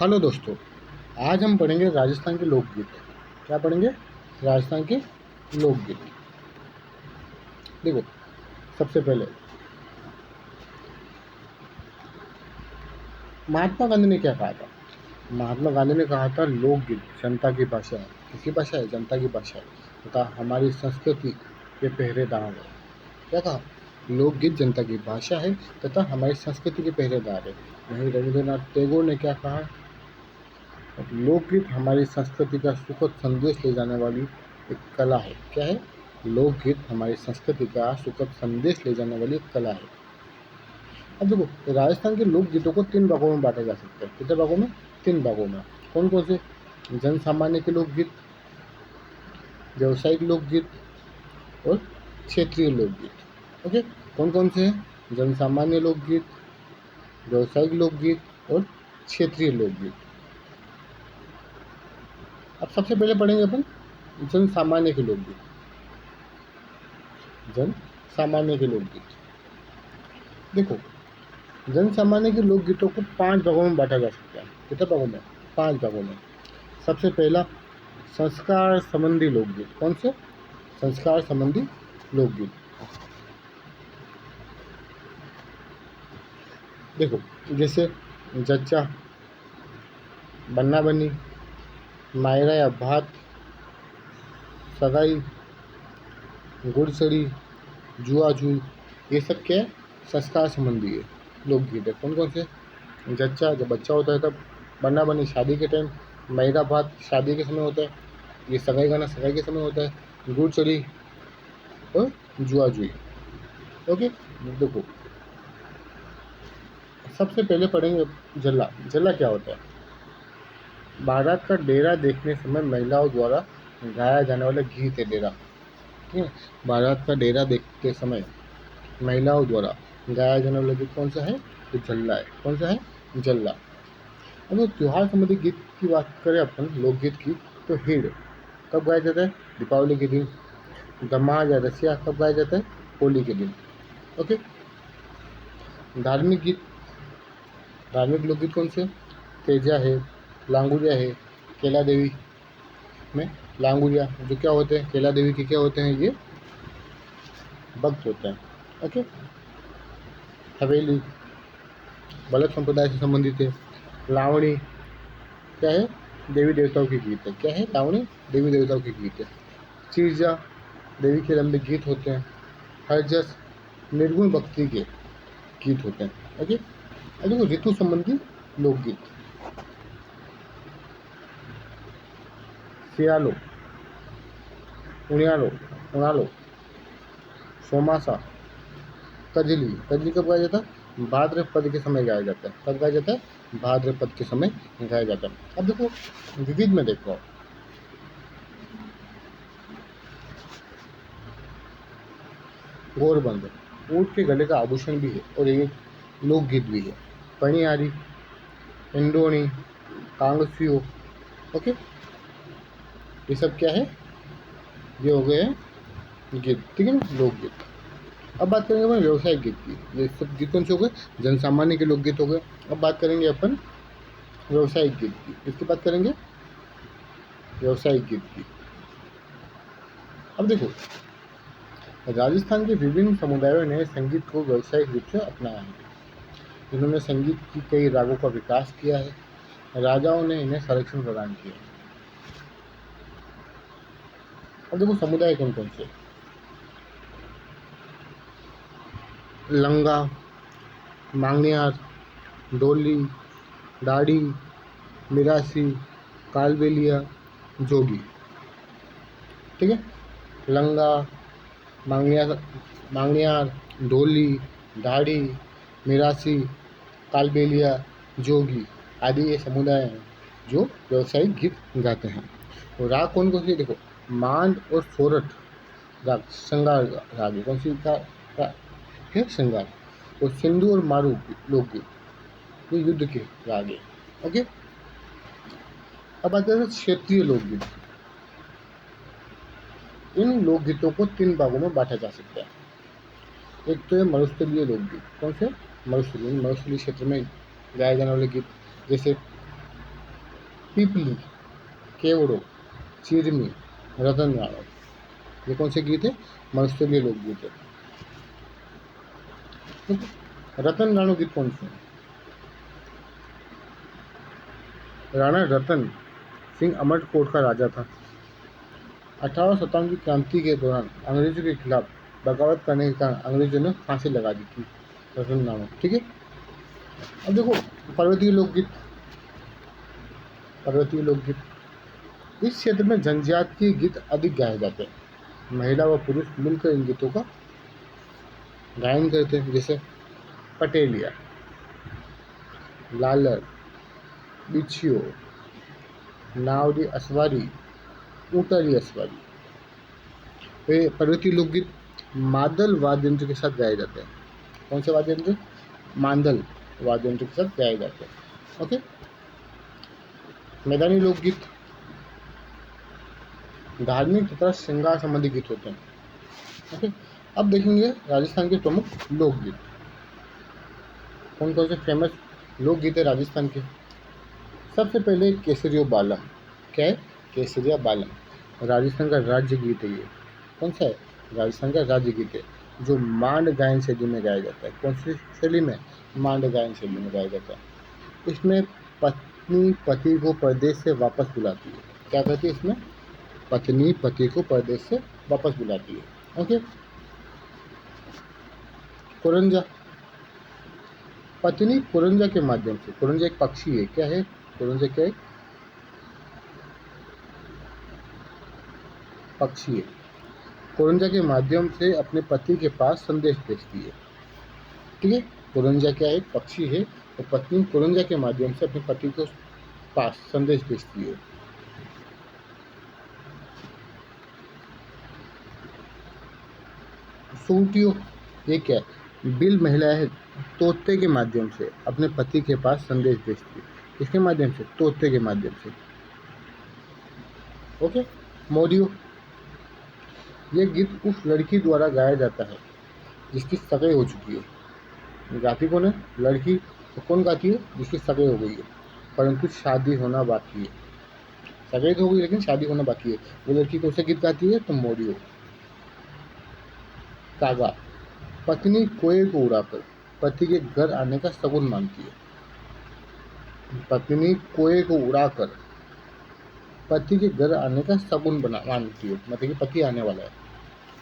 Hello दोस्तों, आज हम पढ़ेंगे राजस्थान के लोकगीत। क्या पढ़ेंगे? राजस्थान के लोकगीत। देखो, सबसे पहले महात्मा गांधी ने क्या कहा था? महात्मा गांधी ने कहा था लोकगीत जनता की भाषा है। किसकी भाषा है? जनता की भाषा है तथा हमारी संस्कृति के पहरेदार है। क्या कहा? लोकगीत जनता की भाषा है तथा हमारी संस्कृति के पहरेदार है। वहीं रविंद्रनाथ टैगोर ने क्या कहा? लोकगीत हमारी संस्कृति का सुखद संदेश ले जाने वाली एक कला है। क्या है? लोकगीत हमारी संस्कृति का सुखद संदेश ले जाने वाली एक कला है। अब देखो, राजस्थान के लोकगीतों को 3 भागों में बांटा जा सकता है। कितने भागों में? 3 भागों में। कौन कौन से? जन सामान्य के लोकगीत, व्यावसायिक लोकगीत और क्षेत्रीय लोकगीत। ओके, कौन कौन से हैं? जन सामान्य लोकगीत, व्यावसायिक लोकगीत और क्षेत्रीय लोकगीत। अब सबसे पहले पढ़ेंगे अपन जन सामान्य के लोकगीत। जन सामान्य के लोकगीत। देखो, जन सामान्य के लोकगीतों को 5 भागों में बांटा जा सकता है। कितने भागों में? 5 भागों में। सबसे पहला संस्कार संबंधी लोकगीत। कौन से? संस्कार संबंधी लोकगीत। देखो, जैसे जच्चा, बन्ना बन्नी, मायरा या भात, सगाई, गुड़सड़ी, जुआ जुई, ये सब क्या है? संस्कार संबंधी है लोकगीत है। कौन कौन से? जच्चा जब बच्चा होता है तब, बन्ना बन्नी शादी के टाइम, मायरा भात शादी के समय होता है, ये सगाई गाना सगाई के समय होता है, गुड़सड़ी और जुआ जुई। ओके, देखो सबसे पहले पढ़ेंगे जल्ला। जल्ला क्या होता है? बारात का डेरा देखने समय महिलाओं द्वारा गाया जाने वाला गीत है डेरा। ठीक है, बारात का डेरा देखते समय महिलाओं द्वारा गाया जाने वाला गीत कौन सा है? तो जल्ला है। कौन सा है? जल्ला। अगर त्योहार संबंधी गीत की बात करें अपन लोकगीत की, तो हिड़ कब गाया जाता है? दीपावली के दिन। दमाज या रसिया कब गाया जाता है? होली के दिन। ओके, धार्मिक गीत, धार्मिक लोकगीत कौन से? तेजा है, लांगुरिया है। कैला देवी में लांगुरिया जो क्या होते हैं? कैला देवी के क्या होते हैं? ये भक्त होते हैं। ओके, हवेली बलक संप्रदाय से संबंधित है। लावणी क्या है? देवी देवताओं के गीत है। क्या है? लावणी देवी देवताओं के गीत है। चीरजा देवी के लंबे गीत होते हैं। हरजस निर्गुण भक्ति के गीत होते हैं। ओके, अब देखो ऋतु संबंधी लोकगीत। सियालो, उनियालो, उनालो, सोमासा, कजली। कजली कब गाया जाता है? भाद्रपद के समय गाया जाता है। कब गाया जाता है? भाद्रपद के समय गाया जाता है। अब देखो विविध में देखो, गोरबंद ऊँट के गले का आभूषण भी है और एक लोकगीत भी है। पनियारी, इंडोनी, कांगसियो। ओके, ये सब क्या है? ये हो गए गीत। ठीक है ना, लोकगीत। अब बात करेंगे अपन व्यवसायिक गीत की। ये सब गीत कौन से हो गए? जन सामान्य के लोकगीत हो गए। अब बात करेंगे अपन व्यवसायिक गीत की। किसकी बात करेंगे? व्यवसायिक गीत की। अब देखो, राजस्थान के विभिन्न समुदायों ने संगीत को व्यावसायिक रूप से अपनाया है। इन्होंने संगीत की कई रागों का विकास किया है। राजाओं ने इन्हें संरक्षण प्रदान किया। अब देखो समुदाय कौन कौन से? लंगा, मांगनियार, डोली, दाढ़ी, मिरासी, कालबेलिया, जोगी। ठीक है, लंगा, मांगनियार, मांगनियार, डोली, दाढ़ी, मिरासी, कालबेलिया, जोगी आदि ये समुदाय हैं जो व्यावसायिक गीत गाते हैं। और राग कौन कौन सी? देखो, मांड और सोरठ राग श्रृंगार राग है। कौन सी का है? श्रृंगार। और सिंधु और मारू लोकगीत ये युद्ध के राग है। ओके, अब आते हैं क्षेत्रीय लोकगीत। इन लोकगीतों को 3 भागों में बांटा जा सकता है। एक तो है मरुस्थलीय लोकगीत। कौन से? मरुस्थलीय क्षेत्र में गाए जाने वाले गीत, जैसे पीपली, केवड़ो, चिरमी, रतन गाड़ो, ये कौन से गीत है? मत्स्यलीय लोकगीत है। ठीक है? रतन गाड़ो गीत कौन से हैं? राणा रतन सिंह अमरकोट का राजा था। 1857 की क्रांति के दौरान अंग्रेजों के खिलाफ बगावत करने के कारण अंग्रेजों ने फांसी लगा दी थी रतन गाड़ो। ठीक है, अब देखो पर्वतीय लोकगीत। पर्वतीय लोकगीत इस क्षेत्र में जनजातीय गीत अधिक गाए जाते हैं। महिला व पुरुष मिलकर इन गीतों का गायन करते हैं, जैसे पटेलिया, लालर, बिछियो, नावरी असवारी, ऊटारी असवारी। ये पर्वतीय लोकगीत मादल वाद्य यंत्र के साथ गाए जाते हैं। कौन से वाद्य यंत्र? मांदल वाद्य यंत्र के साथ गाए जाते हैं। ओके, मैदानी लोकगीत धार्मिक तथा श्रृंगार संबंधी गीत होते हैं। ओके, अब देखेंगे राजस्थान के प्रमुख लोकगीत। कौन कौन से फेमस लोकगीत है राजस्थान के? सबसे पहले केसरियो बालम। क्या है? केसरिया बालम राजस्थान का राज्य गीत है। ये कौन सा है? राजस्थान का राज्य गीत है, जो मांड गायन शैली में गाया जाता है। कौन सी शैली में? मांड गायन शैली में गाया जाता है। इसमें पत्नी पति को परदेश से वापस बुलाती है। क्या कहती है इसमें? पत्नी पति को परदेश से वापस बुलाती है। ओके, कुरंजा। पत्नी कुरंजा के माध्यम से, कुरंजा एक पक्षी है। क्या है कुरंजा? क्या है? पक्षी है। कुरंजा के माध्यम से अपने पति के पास संदेश भेजती है। ठीक है, कुरंजा क्या है? पक्षी है। तो पत्नी कुरंजा के माध्यम से अपने पति के पास संदेश भेजती है। सूटियो, ये क्या है? बिल महिला है, तोते के माध्यम से अपने पति के पास संदेश भेजती है। किसके माध्यम से? तोते के माध्यम से। ओके, मोरियो, ये गीत उस लड़की द्वारा गाया जाता है जिसकी सगाई हो चुकी है। गाती कौन है? लड़की। तो कौन गाती है? जिसकी सगाई हो गई है परंतु शादी होना बाकी है। सगाई तो हो गई लेकिन शादी होना बाकी है, वो लड़की कौन सा गीत गाती है? तो मोरियो। कागा, पत्नी कोए को उड़ाकर पति के घर आने का शगुन मानती है। पत्नी कोए को उड़ाकर पति के घर आने का शगुन बना मानती है, मतलब कि पति आने वाला है।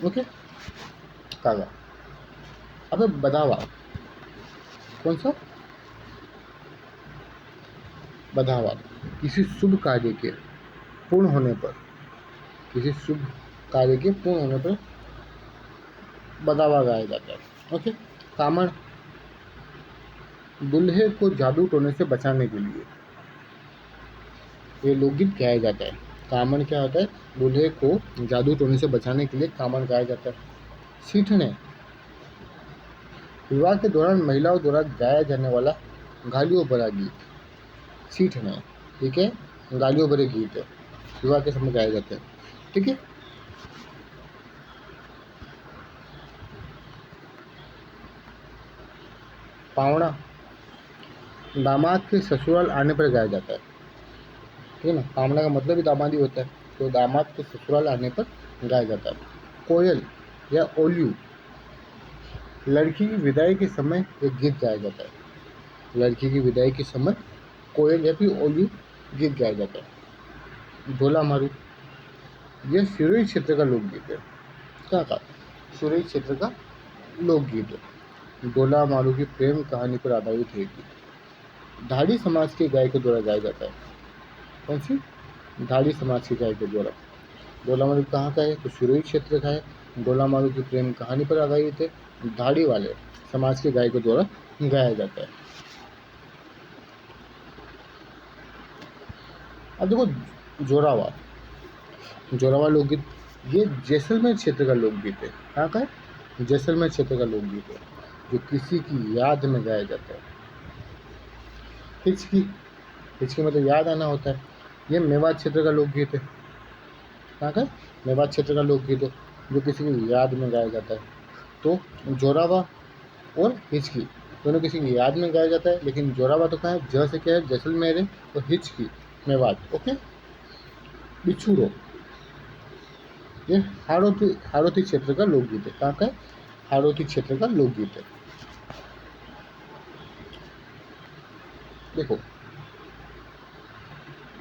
ओके, कागा। अब बदावा। कौन सा? बदावा किसी शुभ कार्य के पूर्ण होने पर, किसी शुभ कार्य के पूर्ण होने पर बदावा गाया जाता है। ओके, कामण, दूल्हे को जादू टोने से बचाने के लिए ये लोकगीत गाया जाता है। कामण क्या होता है? दूल्हे को जादू टोने से बचाने के लिए कामण गाया जाता है। सीठने, विवाह के दौरान महिलाओं द्वारा गाया जाने वाला गालियों भरा गीत। सीठने, ठीक है, गालियों भरे गीत है, विवाह के समय गाए जाते हैं। ठीक है, पावड़ा, दामाद के ससुराल आने पर गाया जाता है। ठीक है ना, पावड़ा का मतलब ही दामाद ही होता है, तो दामाद के ससुराल आने पर गाया जाता है। कोयल या ओलियू, लड़की की विदाई के समय एक गीत गाया जाता है। लड़की की विदाई के समय कोयल या फिर ओलियू गीत गाया जाता है। ढोला मारू, यह सिरोही क्षेत्र का लोकगीत है। क्या कहा? सिरोही क्षेत्र का लोकगीत है। ढोला मारू की प्रेम कहानी पर आधारित है गीत। ढाडी समाज के गायकों द्वारा गाया जाता है। कौन सी? ढाडी समाज के गायकों द्वारा। ढोला मारू कहाँ का है? तो सिरोही क्षेत्र का है। ढोला मारू की प्रेम कहानी पर आधारित है, ढाडी वाले समाज के गायकों द्वारा गाया जाता है। अब देखो जोरावा। जोरावा लोकगीत ये जैसलमेर क्षेत्र का लोकगीत है। कहाँ का है? जैसलमेर क्षेत्र का लोकगीत है, जो किसी की याद में गाया जाता है। हिचकी, हिचकी मतलब याद आना होता है। ये मेवात क्षेत्र का लोकगीत है। कहाँ का? मेवात क्षेत्र का लोकगीत है, जो किसी की याद में गाया जाता है। तो जोरावा और हिचकी दोनों किसी की याद में गाया जाता है, लेकिन जोरावा तो कहाँ है? ज से क्या है? जैसलमेर है। और हिचकी मेवात। ओके, बिछुड़ो, ये हाड़ौती क्षेत्र का लोकगीत है। कहाँ का है? हाड़ौती क्षेत्र का लोकगीत है। देखो,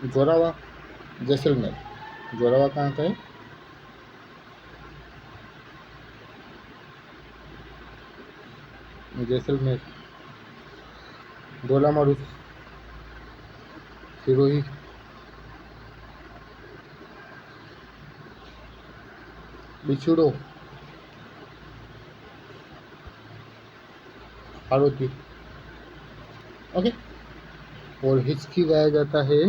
जोरावा जैसलमेर, जोरावा कहाँ का है? जैसलमेर। डोला मारूफ, सिरोही, बिछुड़ो, हाड़ौती। ओके, और हिचकी गाया जाता है,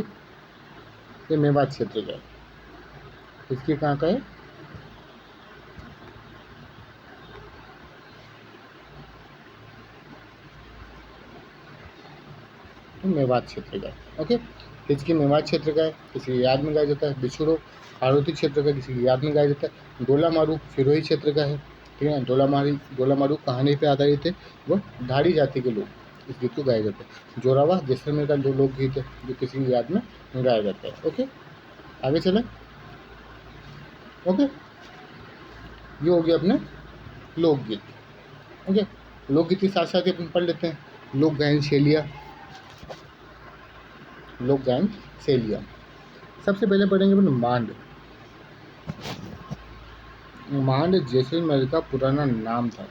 ये मेवात क्षेत्र का है। हिचकी कहाँ का है? मेवात क्षेत्र का है। ओके, हिचकी मेवात क्षेत्र का है, किसी की याद में गाया जाता है। बिछुड़ो हाड़ौती क्षेत्र का, किसी की याद में गाया जाता है। डोला मारू सिरोही क्षेत्र का है, ठीक है। डोला मारू कहानी पे आधारित है, वो ढाड़ी जाति के लोग इस गीत को गाया जाता है। जोरावा जैसलमेर का जो लोकगीत है, जो किसी की याद में गाया जाता है। ओके, आगे चले। ओके, ये हो गया अपने लोकगीत। ओके, लोकगीत के साथ साथ ही अपन पढ़ लेते हैं लोक गायन शैलियाँ। लोक गायन शैलियाँ सबसे पहले पढ़ेंगे अपन मांड। मांड जैसलमेर का पुराना नाम था।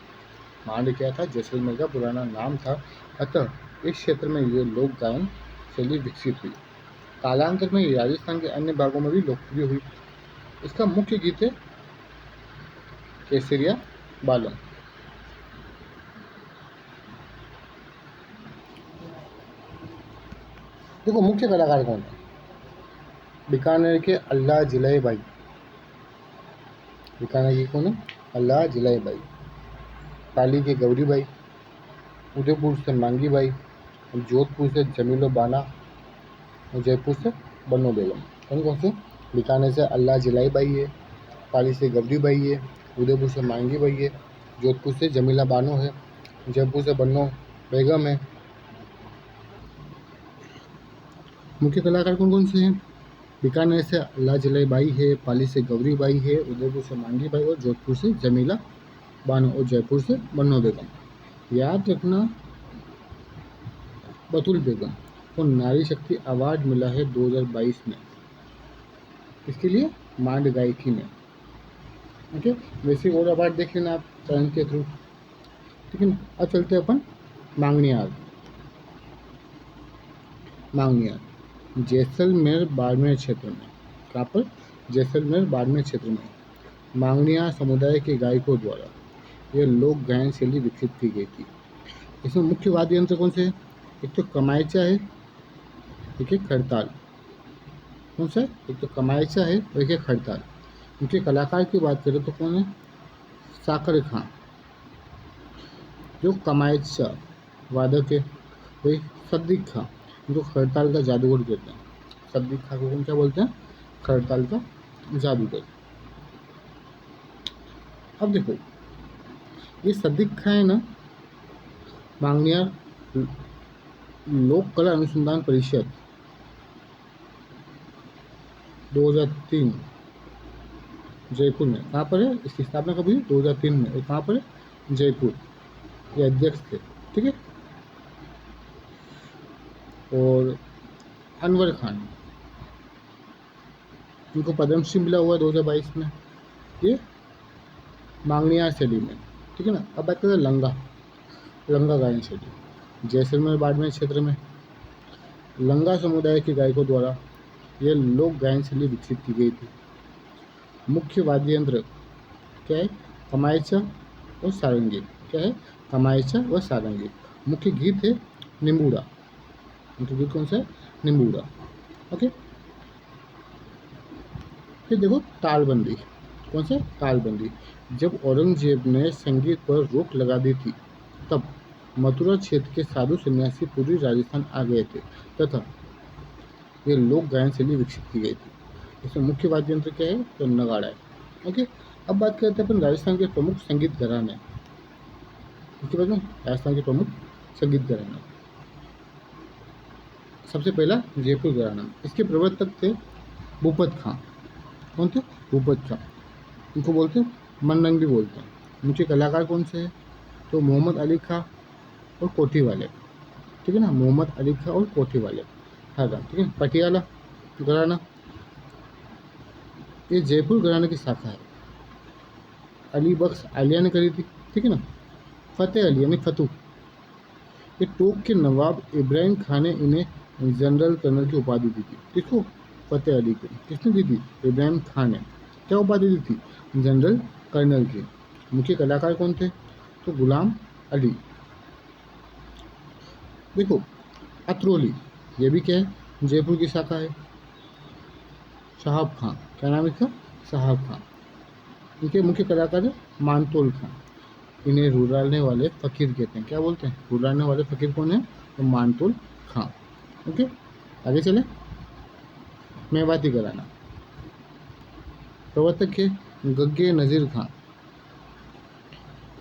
मांड क्या था? जैसलमेर का पुराना नाम था। अतः इस क्षेत्र में ये लोक गायन शैली विकसित हुई। कालांतर में ये राजस्थान के अन्य भागों में भी लोकप्रिय हुई। इसका मुख्य गीत है केसरिया बालम। देखो, मुख्य कलाकार कौन है? बीकानेर के अल्लाह जिलाई बाई। बीकानेर की कौन है? अल्लाह जिलाई बाई। पाली के गौरी बाई, उदयपुर से मांगी बाई, जोधपुर से जमीलो बाना और जयपुर से बन्नो बेगम। कौन कौन से? बीकानेर से अल्लाह जिलाई बाई है, पाली से गौरी बाई है, उदयपुर से मांगी बाई है, जोधपुर से जमीला बानो है, जयपुर से बन्नो बेगम है। मुख्य कलाकार कौन कौन से हैं? बीकानेर से अल्लाह जिलाई बाई है, पाली से गौरी बाई है, उदयपुर से मांगी बाई और जोधपुर से जमीला बानो और जयपुर से बन्नो बेगम। याद रखना, बतुल बेगम को नारी शक्ति अवार्ड मिला है 2022 में। इसके लिए मांड गायकी में। ओके, वैसे और अवार्ड देख लेना आप चैनल के थ्रू, ठीक है ना। अब चलते हैं अपन मांगनियार। मांगनियार जैसलमेर बाड़मेर क्षेत्र में। कहाँ पर? जैसलमेर बाड़मेर क्षेत्र में मांगनियार समुदाय के गायकों द्वारा यह लोक गायन शैली विकसित की गई थी। इसमें मुख्य वाद्य यंत्र कौन से हैं? एक तो कमायचा है, एक है खड़ताल। कौन सा है? एक तो कमायचा है और एक है खड़ताल। उनके कलाकार की बात करें तो कौन है? साकर खां जो कमायचा वादक है, वही सद्दीक खां जो खड़ताल का जादूगर कहते हैं। सद्दीक खां को कौन क्या बोलते हैं? खड़ताल का जादूगर। अब देखो, ये सद्दीक खां है ना, मांगनियार लोक कला अनुसंधान परिषद 2003 जयपुर में। कहाँ पर है? इसकी स्थापना कब हुई? 2003 में। और कहाँ पर है? जयपुर। ये अध्यक्ष थे, ठीक है। और अनवर खान, इनको पद्मश्री मिला हुआ 2022 में, ये मांगनियार शैली में, ठीक है ना। अब बात करें लंगा गायन शैली। जैसलमेर बाड़मेर क्षेत्र में लंगा समुदाय के गायकों द्वारा यह लोक गायन शैली विकसित की गई थी। मुख्य वाद्य यंत्र क्या है? कमायचा और सारंगी। क्या है? कमायचा व सारंगी। मुख्य गीत है निम्बूड़ा। मुख्य गीत कौन सा है? निम्बूड़ा। ओके, फिर देखो तालबंदी। कौन सा? तालबंदी। जब औरंगजेब ने संगीत पर रोक लगा दी थी, तब मथुरा क्षेत्र के साधु सन्यासी पूर्वी राजस्थान आ गए थे तथा ये लोक गायन शैली विकसित की गई थी। इसमें मुख्य वाद्य यंत्र क्या है? तो नगाड़ा है। ओके, अब बात करते हैं अपन राजस्थान के प्रमुख संगीत घराने। इसके बाद में राजस्थान के प्रमुख संगीत घराने। सबसे पहला जयपुर घराना, इसके प्रवर्तक थे भूपत खां। कौन थे? भूपत खां। इनको बोलते हैं मनरंग भी बोलते हैं। मुख्य कलाकार कौन से हैं? तो मोहम्मद अली खां और कोठी वाले, ठीक है ना, मोहम्मद अली खां और कोठी वाले हैदर, ठीक है। पटियाला घराना, ये जयपुर घराने की शाखा है। अली बख्श आलिया ने करी थी, ठीक है ना। फतेह अली यानी फतू, ये टोक के नवाब इब्राहिम खान ने इन्हें जनरल कर्नल की उपाधि दी थी। किसको? फतेह अली को। किसने दी थी? इब्राहिम खान ने। क्या उपाधि दी थी? जनरल कर्नल की। मुख्य कलाकार कौन थे? तो गुलाम अली। देखो अतरौली, ये भी क्या है? जयपुर की शाखा है। साहब खां, क्या नाम है इसका? साहब खां। इनके मुख्य कलाकार है मानतोल खां। इन्हें रुलाने वाले फ़कीर कहते हैं। क्या बोलते हैं? रुलाने वाले फ़कीर कौन है? तो मानतोल खां। ओके, आगे चले। मेवाती घराना, प्रवर्तक है गग्गे नज़ीर खां।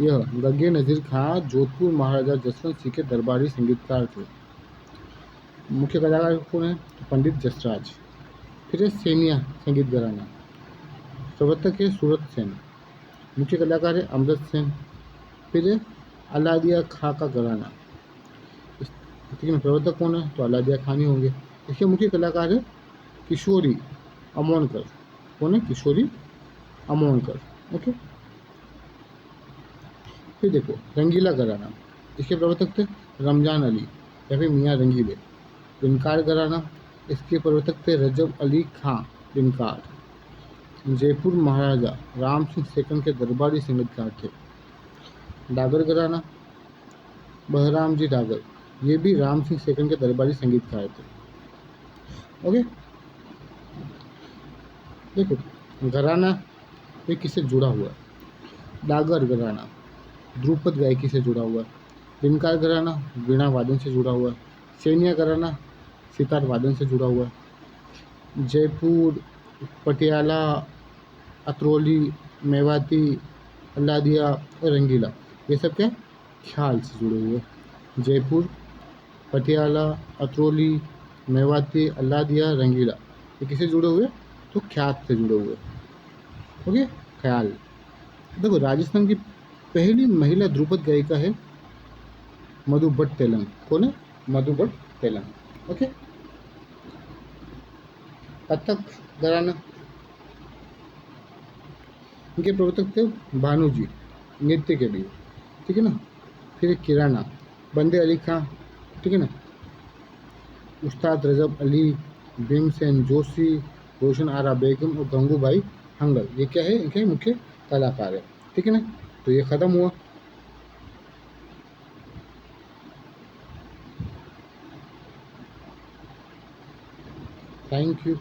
यह गग्गे नज़ीर खां जोधपुर महाराजा जसवंत सिंह के दरबारी संगीतकार थे। मुख्य कलाकार कौन है? तो पंडित जसराज। फिर है सेनिया संगीत घराना, प्रवर्तक है सूरत सेन। मुख्य कलाकार है अमजद सेन। फिर है अलादिया खां का घराना, ठीक है। प्रवर्तक कौन है? तो अलादिया खान ही होंगे। इसके मुख्य कलाकार है किशोरी अमोनकर। कौन है? किशोरी अमोनकर। ओके, फिर देखो रंगीला घराना, इसके प्रवर्तक थे रमजान अली या फिर मियाँ रंगीले। बिनकार घराना, इसके प्रवर्तक थे रजब अली खां बिनकार। जयपुर महाराजा राम सिंह सेकंड के दरबारी संगीतकार थे। डागर घराना, बहराम जी डागर, ये भी राम सिंह सेकंड के दरबारी संगीतकार थे। ओके, देखो घराना ये किससे जुड़ा हुआ है? डागर घराना ध्रुपद गायकी से जुड़ा हुआ है। बिनकार घराना वीणा वादन से जुड़ा हुआ है। सैनिया घराना सितार वादन से जुड़ा हुआ है। जयपुर, पटियाला, अतरौली, मेवाती, अल्लादिया और रंगीला, ये सब क्या? ख्याल से जुड़े हुए हैं। जयपुर, पटियाला, अतरौली, मेवाती, अल्लादिया, रंगीला, ये किससे जुड़े हुए? तो ख्यात से जुड़े हुए। ओके, ख्याल। देखो राजस्थान की पहली महिला ध्रुपद गायिका है मधु भट्ट तेलंग। कौन है? मधु भट्ट तेलंग। ओके, कथक घराना, इनके प्रवर्तक थे भानु जी, नृत्य के लिए, ठीक है ना। फिर किराना बंदे अली खां, ठीक है ना। उस्ताद रजब अली, भीमसेन जोशी, रोशन आरा बेगम और गंगूबाई हंगल, ये क्या है? इनके मुख्य कलाकार है, ठीक है ना। तो ये ख़त्म हुआ। Thank you.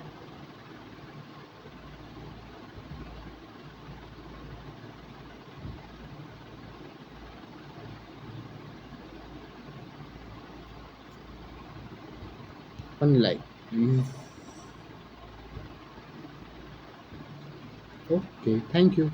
One like please. Okay, thank you.